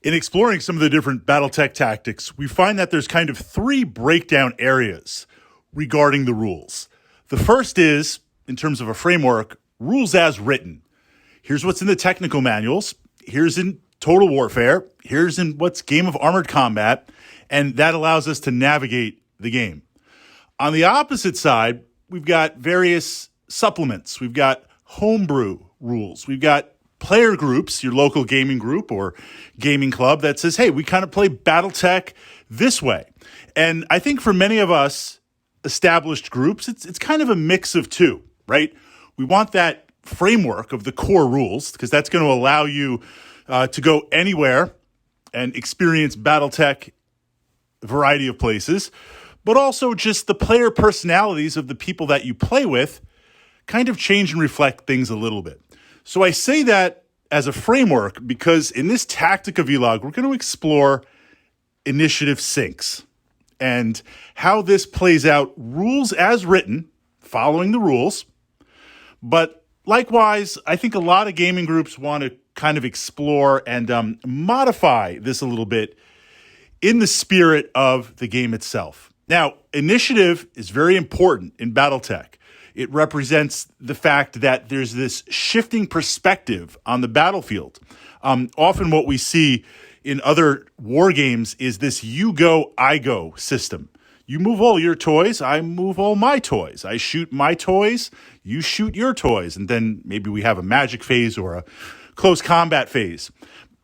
In exploring some of the different Battletech tactics, we find that there's kind of three breakdown areas regarding the rules. The first is, in terms of a framework, rules as written. Here's what's in the technical manuals. Here's in Total Warfare. Here's in what's Game of Armored Combat. And that allows us to navigate the game. On the opposite side, we've got various supplements. We've got homebrew rules. We've got player groups, your local gaming group or gaming club that says, hey, we kind of play Battletech this way. And I think for many of us established groups, it's kind of a mix of two, right? We want that framework of the core rules because that's going to allow you to go anywhere and experience Battletech a variety of places, but also just the player personalities of the people that you play with kind of change and reflect things a little bit. So I say that as a framework because in this Tactica vlog, we're going to explore initiative syncs and how this plays out rules as written, following the rules. But likewise, I think a lot of gaming groups want to kind of explore and modify this a little bit in the spirit of the game itself. Now, initiative is very important in Battletech. It represents the fact that there's this shifting perspective on the battlefield. Often what we see in other war games is this you go, I go system. You move all your toys, I move all my toys. I shoot my toys, you shoot your toys. And then maybe we have a magic phase or a close combat phase.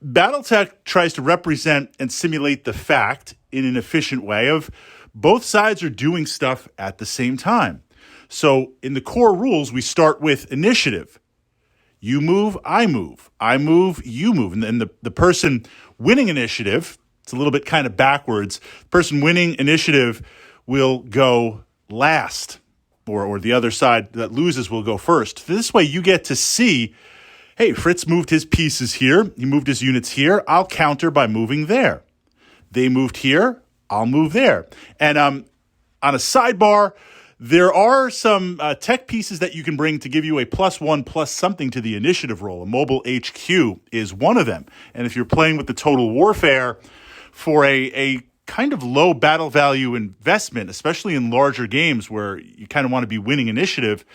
Battletech tries to represent and simulate the fact in an efficient way of both sides are doing stuff at the same time. So in the core rules, we start with initiative. You move, I move. I move, you move. And then the person winning initiative, it's a little bit kind of backwards. The person winning initiative will go last, or the other side that loses will go first. This way you get to see, hey, Fritz moved his pieces here. He moved his units here. I'll counter by moving there. They moved here. I'll move there. And on a sidebar, there are some tech pieces that you can bring to give you a +1 plus something to the initiative roll. A mobile HQ is one of them. And if you're playing with the Total Warfare for a kind of low battle value investment, especially in larger games where you kind of want to be winning initiative,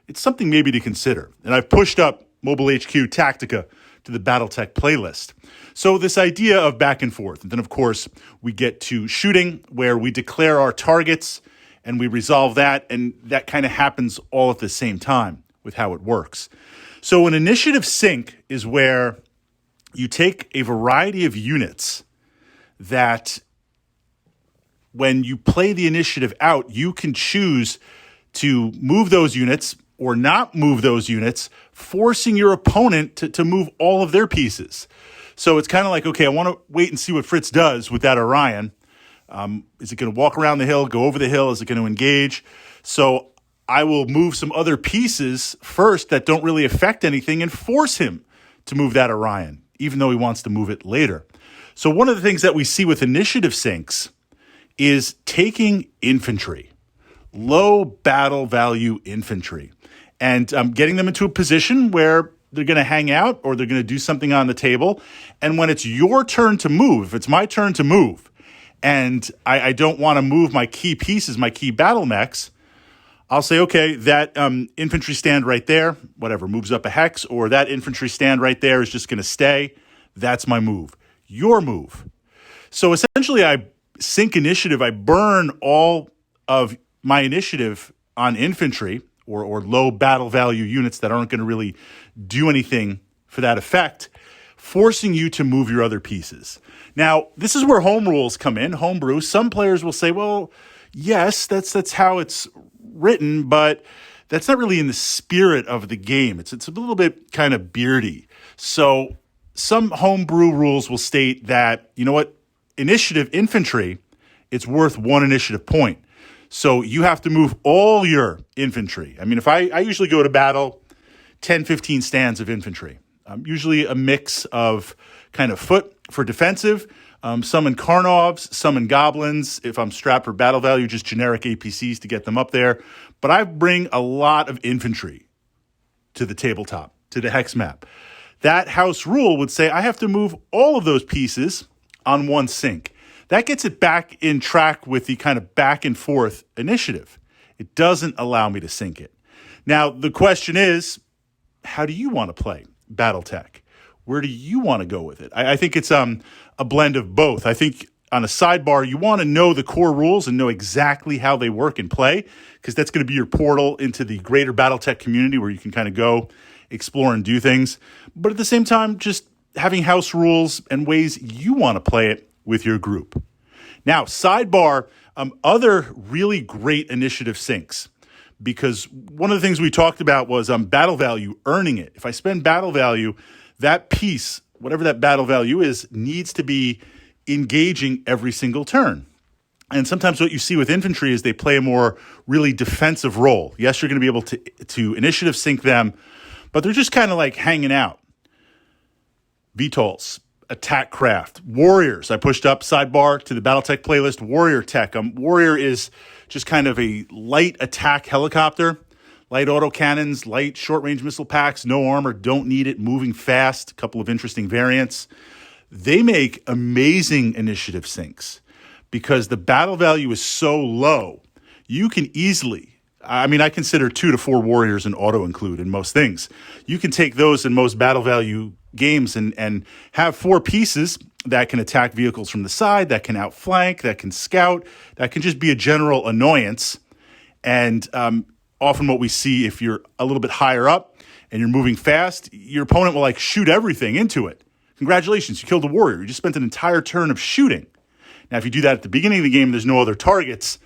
it's something maybe to consider. And I've pushed up Mobile HQ Tactica to the Battletech playlist. So this idea of back and forth. And then, of course, we get to shooting where we declare our targets and we resolve that, and that kind of happens all at the same time with how it works. So an initiative sync is where you take a variety of units that when you play the initiative out, you can choose to move those units or not move those units, forcing your opponent to move all of their pieces. So it's kind of like, okay, I want to wait and see what Fritz does with that Orion. Is it going to walk around the hill, go over the hill? Is it going to engage? So I will move some other pieces first that don't really affect anything and force him to move that Orion, even though he wants to move it later. So one of the things that we see with initiative syncs is taking infantry, low battle value infantry, and getting them into a position where they're going to hang out or they're going to do something on the table. And when it's your turn to move, if it's my turn to move, and I don't want to move my key pieces, my key battle mechs, I'll say, okay, that infantry stand right there, whatever, moves up a hex, or that infantry stand right there is just going to stay. That's my move. Your move. So essentially, I sync initiative. I burn all of my initiative on infantry or low battle value units that aren't going to really do anything for that effect, forcing you to move your other pieces. Now, this is where home rules come in, homebrew. Some players will say, well, yes, that's how it's written, but that's not really in the spirit of the game. It's a little bit kind of beardy. So some homebrew rules will state that, you know what, initiative infantry, it's worth 1 initiative point. So you have to move all your infantry. I mean, if I usually go to battle 10, 15 stands of infantry, usually a mix of kind of foot for defensive, some in Karnovs, some in Goblins. If I'm strapped for battle value, just generic APCs to get them up there. But I bring a lot of infantry to the tabletop, to the hex map. that house rule would say I have to move all of those pieces on one sync. That gets it back in track with the kind of back and forth initiative. It doesn't allow me to sync it. Now, the question is, how do you want to play Battletech? Where do you want to go with it? I think it's a blend of both. I think on a sidebar, you want to know the core rules and know exactly how they work and play, because that's going to be your portal into the greater Battletech community where you can kind of go explore and do things. But at the same time, just having house rules and ways you want to play it with your group. Now, sidebar, other really great initiative syncs, because one of the things we talked about was battle value, earning it. If I spend battle value, that piece, whatever that battle value is, needs to be engaging every single turn. And sometimes what you see with infantry is they play a more really defensive role. Yes, you're going to be able to initiative sync them, but they're just kind of like hanging out. VTOLs, attack craft, warriors. I pushed up sidebar to the Battletech playlist. Warrior tech. Warrior is just kind of a light attack helicopter, light autocannons, light short-range missile packs, no armor, don't need it, moving fast, a couple of interesting variants. They make amazing initiative syncs because the battle value is so low. You can easily, I consider 2 to 4 warriors an auto-include in most things. You can take those in most battle value games and have 4 pieces that can attack vehicles from the side, that can outflank, that can scout, that can just be a general annoyance. And often what we see, if you're a little bit higher up and you're moving fast, your opponent will like shoot everything into it. Congratulations, you killed a warrior. You just spent an entire turn of shooting. Now, if you do that at the beginning of the game, there's no other targets.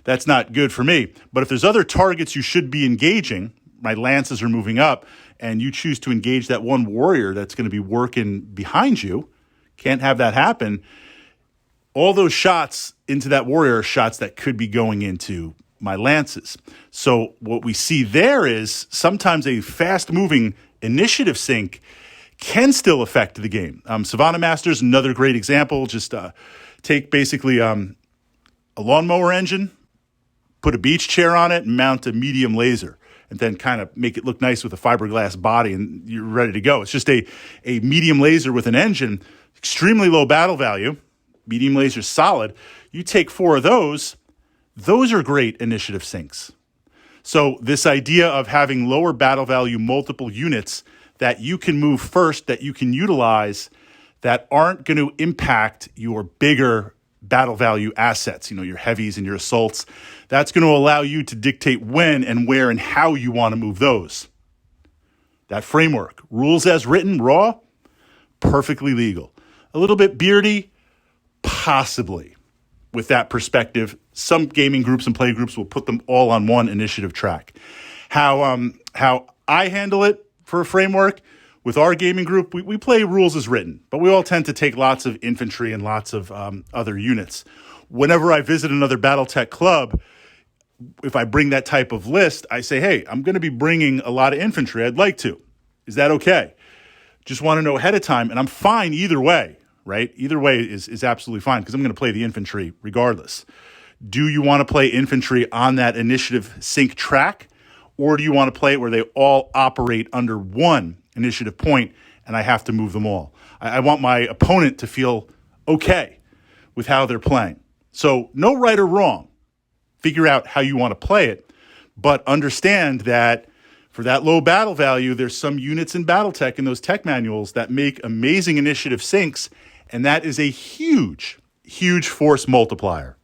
That's not good for me. But if there's other targets you should be engaging, my lances are moving up, and you choose to engage that one warrior that's going to be working behind you, can't have that happen. All those shots into that warrior are shots that could be going into my lances. So what we see there is sometimes a fast-moving initiative sync can still affect the game. Savannah Master's another great example. Just take basically a lawnmower engine, put a beach chair on it, and mount a medium laser, and then kind of make it look nice with a fiberglass body, and you're ready to go. It's just a medium laser with an engine, extremely low battle value, medium laser solid. You take 4 of those are great initiative syncs. So this idea of having lower battle value, multiple units that you can move first, that you can utilize, that aren't going to impact your bigger battle value assets, your heavies and your assaults. That's going to allow you to dictate when and where and how you want to move those. That framework, rules as written, raw, perfectly legal. A little bit beardy, possibly. With that perspective, some gaming groups and play groups will put them all on one initiative track. How I handle it for a framework, with our gaming group, we play rules as written, but we all tend to take lots of infantry and lots of other units. Whenever I visit another Battletech club, if I bring that type of list, I say, hey, I'm going to be bringing a lot of infantry. I'd like to. Is that okay? Just want to know ahead of time, and I'm fine either way, right? Either way is absolutely fine because I'm going to play the infantry regardless. Do you want to play infantry on that initiative sync track, or do you want to play it where they all operate under one initiative point and I have to move them all? I want my opponent to feel okay with how they're playing. So no right or wrong. Figure out how you want to play it, but understand that for that low battle value, there's some units in Battletech in those tech manuals that make amazing initiative syncs, and that is a huge, huge force multiplier.